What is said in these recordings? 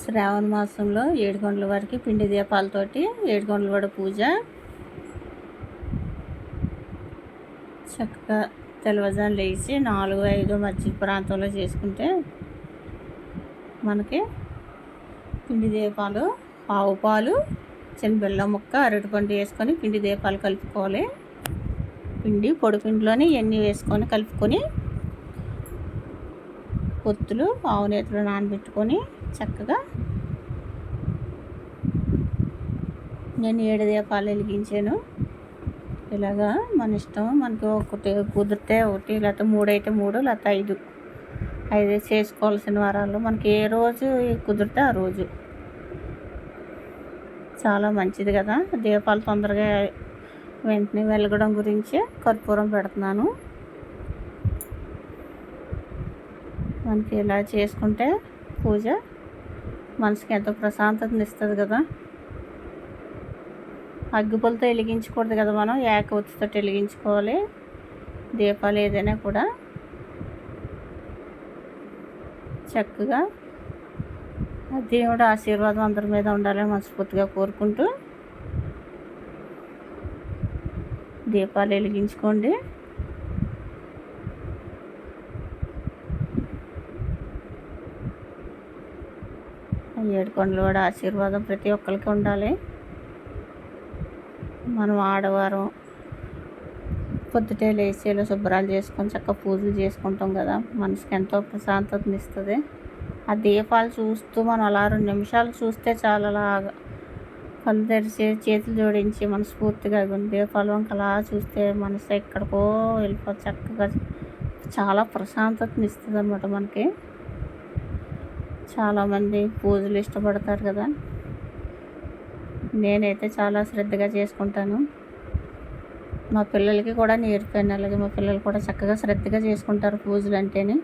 శ్రావణ మాసంలో 7 గంటల వరకు పిండి దీపాలతోటి 7 గంటల వడ పూజ చక్కగా తెల్లవారుజామున లేచి 4-5 మధ్య ప్రాంతంలో చేసుకుంటే మనకి పిండి దీపాలు ఆవు పాలు చిన్న బెల్లం ముక్క అరటిపండు వేసుకొని పిండి దీపాలు కలుపుకోవాలి. పిండి పొడిపిండిలోని ఎన్ని వేసుకొని కలుపుకొని పొత్తులు ఆవు నేతిలో నానబెట్టుకొని చక్కగా నేను 7 దీపాలు వెలిగించాను. ఇలాగా మన ఇష్టం, మనకి ఒకటి కుదిరితే ఒకటి, లేకపోతే 3 అయితే 3, లేకపోతే 5 చేసుకోవాల్సిన వారాల్లో మనకి ఏ రోజు కుదిరితే ఆ రోజు చాలా మంచిది కదా. దీపాలు తొందరగా వెంటనే వెలగడం గురించి కర్పూరం పెడుతున్నాను. మనకి ఇలా చేసుకుంటే పూజ మనసుకి ఎంతో ప్రశాంతతను ఇస్తుంది కదా. అగ్గిపుల్లతో వెలిగించకూడదు కదా, మనం ఏకవత్తితో వెలిగించుకోవాలి దీపాలు ఏదైనా కూడా. చక్కగా దేవుడు ఆశీర్వాదం అందరి మీద ఉండాలని మనస్ఫూర్తిగా కోరుకుంటూ దీపాలు వెలిగించుకోండి. ఏడుకొండల వాడి ఆశీర్వాదం ప్రతి ఒక్కరికి ఉండాలి. మనం ఆడవారం పొద్దుటే లేచేలో శుభ్రాలు చేసుకొని చక్కగా పూజలు చేసుకుంటాం కదా, మనసుకి ఎంతో ప్రశాంతతని ఇస్తుంది. ఆ దీపాలు చూస్తూ మనం అలా 2 నిమిషాలు చూస్తే చాలా అలాగా కళ్ళు తెరిచి చేతులు జోడించి మనస్ఫూర్తిగా దీపాల వంక అలా చూస్తే మనసు ఎక్కడికో వెళ్ళిపోతే చక్కగా చాలా ప్రశాంతతని ఇస్తుంది అన్నమాట. మనకి చాలామంది పూజలు ఇష్టపడతారు కదా, నేనైతే చాలా శ్రద్ధగా చేసుకుంటాను. మా పిల్లలకి కూడా నేర్పాను, అలాగే మా పిల్లలు కూడా చక్కగా శ్రద్ధగా చేసుకుంటారు పూజలు అంటేనే.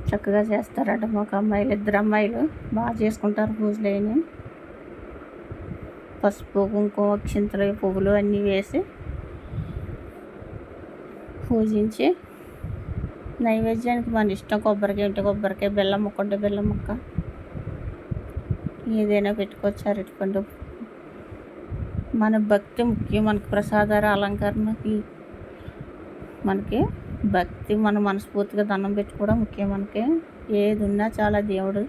చక్కగా చేస్తారట మాకు అమ్మాయిలు, 2 అమ్మాయిలు బాగా చేసుకుంటారు పూజలు అయినా. పసుపు కుంకుమ అక్షింతలు పువ్వులు అన్నీ వేసి పూజించి నైవేద్యానికి మన ఇష్టం, కొబ్బరికాయ ఉంటే కొబ్బరికాయ, బెల్లం ముక్క ఉంటే బెల్లం ముక్క ఏదైనా పెట్టుకోవచ్చు, అరటిపండు. మన భక్తి ముఖ్యం, మనకి ప్రసాదాల అలంకరణకి మనకి భక్తి, మన మనస్ఫూర్తిగా దండం పెట్టుకోవడం ముఖ్యం. మనకి ఏది ఉన్నా చాలా దేవుడు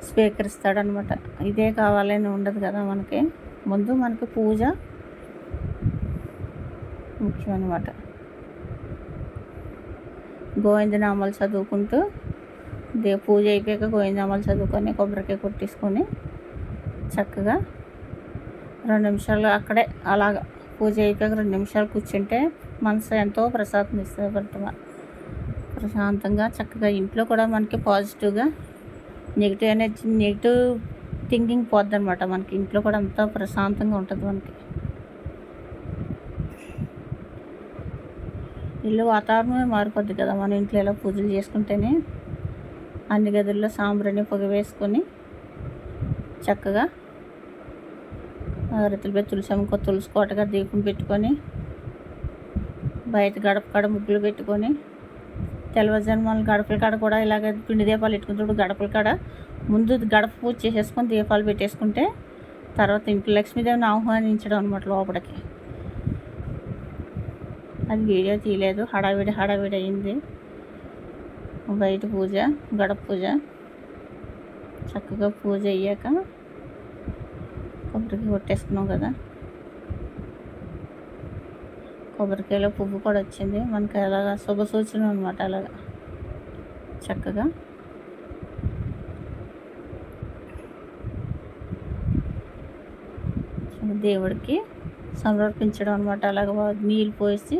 స్వీకరిస్తాడనమాట. ఇదే కావాలని ఉండదు కదా మనకి. ముందు మనకి పూజ ముఖ్యం అన్నమాట. గోవిందనామాలు చదువుకుంటూ పూజ అయిపోయాక గోవిందనామాలు చదువుకొని కొబ్బరికాయ కొట్టేసుకొని చక్కగా 2 నిమిషాలు అక్కడే అలాగ పూజ అయిపోయాక 2 నిమిషాలు కూర్చుంటే మనసు ఎంతో ప్రశాంతం ఇస్తుంది. ప్రశాంతంగా చక్కగా ఇంట్లో కూడా మనకి పాజిటివ్గా నెగిటివ్ ఎనర్జీ, నెగిటివ్ థింకింగ్ పోద్ది అనమాట. మనకి ఇంట్లో కూడా అంతా ప్రశాంతంగా ఉంటుంది. మనకి ఇల్లు వాతావరణమే మారిపోద్ది కదా మన ఇంట్లో ఇలా పూజలు చేసుకుంటేనే. అన్ని గదుల్లో సాంబ్రాణి పొగ వేసుకొని చక్కగా రైతులపై తులసి కోటగా దీపం పెట్టుకొని బయట గడప కాడ ముగ్గులు పెట్టుకొని తెల్లవారుజామున గడపల కాడ కూడా ఇలాగ పిండి దీపాలు పెట్టుకుంటూ గడపల కాడ ముందు గడప పూజ చేసేసుకొని దీపాలు పెట్టేసుకుంటే తర్వాత ఇంట్లో లక్ష్మీదేవిని ఆహ్వానించడం అనమాట లోపలికి. అది వీడియో తీయలేదు, హడావిడి అయింది. బయట పూజ, గడప పూజ చక్కగా పూజ అయ్యాక కొబ్బరికి కొట్టేసుకున్నాం కదా. కొబ్బరికాయలో పువ్వు కూడా వచ్చింది మనకి, అలాగా శుభ సూచన అనమాట. అలాగా చక్కగా దేవుడికి సమర్పించడం అనమాట. అలాగ నీళ్ళు పోసి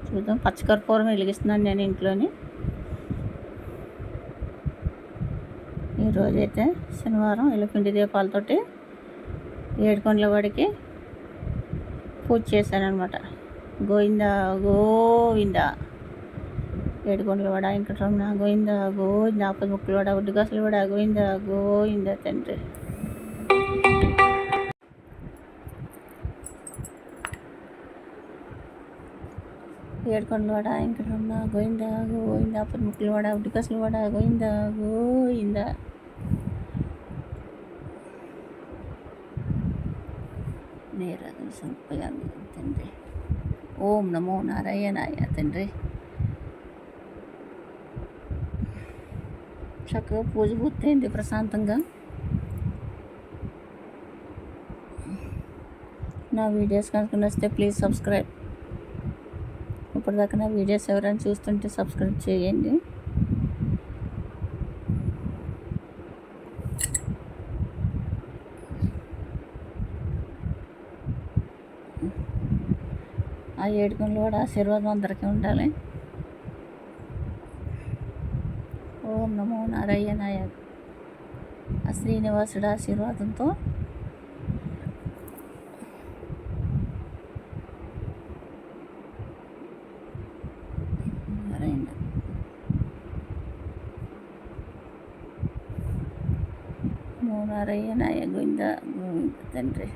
చూద్దాం. పచ్చకర్పూరం వెలిగిస్తున్నాను నేను ఇంట్లోని. ఈరోజైతే శనివారం ఇలా పిండి దీపాలతోటి 7 గంటల వాడికి పూజ చేశాను అనమాట. గోవింద గోవింద 7 గంటల వాడ వెంకటరమణ గోవింద గోవింద, ఆపద ముక్కుల వాడ ఒడ్డుగాసుల వాడ గోవింద గోవింద తండ్రి. ఏడుకొండలవాడ వెంకటరమణ గోవింద గోవింద పద్మకులవాడ ఉడికసలవాడ గోవింద గోవింద. నీరాజన సమర్పయామి తండ్రి. ఓం నమో నారాయణాయ తండ్రి. చక్కగా పూజ పూర్తయింది ప్రశాంతంగా. నా వీడియోస్ కనుక నచ్చితే ప్లీజ్ సబ్స్క్రైబ్. ఇప్పటిదాకా నా వీడియోస్ ఎవరైనా చూస్తుంటే సబ్స్క్రైబ్ చేయండి. ఆ ఏడుకొండలవాడ ఆశీర్వాదం అందరికీ ఉండాలి. ఓం నమో నారాయణాయ. ఆ శ్రీనివాసుడు ఆశీర్వాదంతో నమో నారాయణాయ గోవింద గోవింద తండ్రి.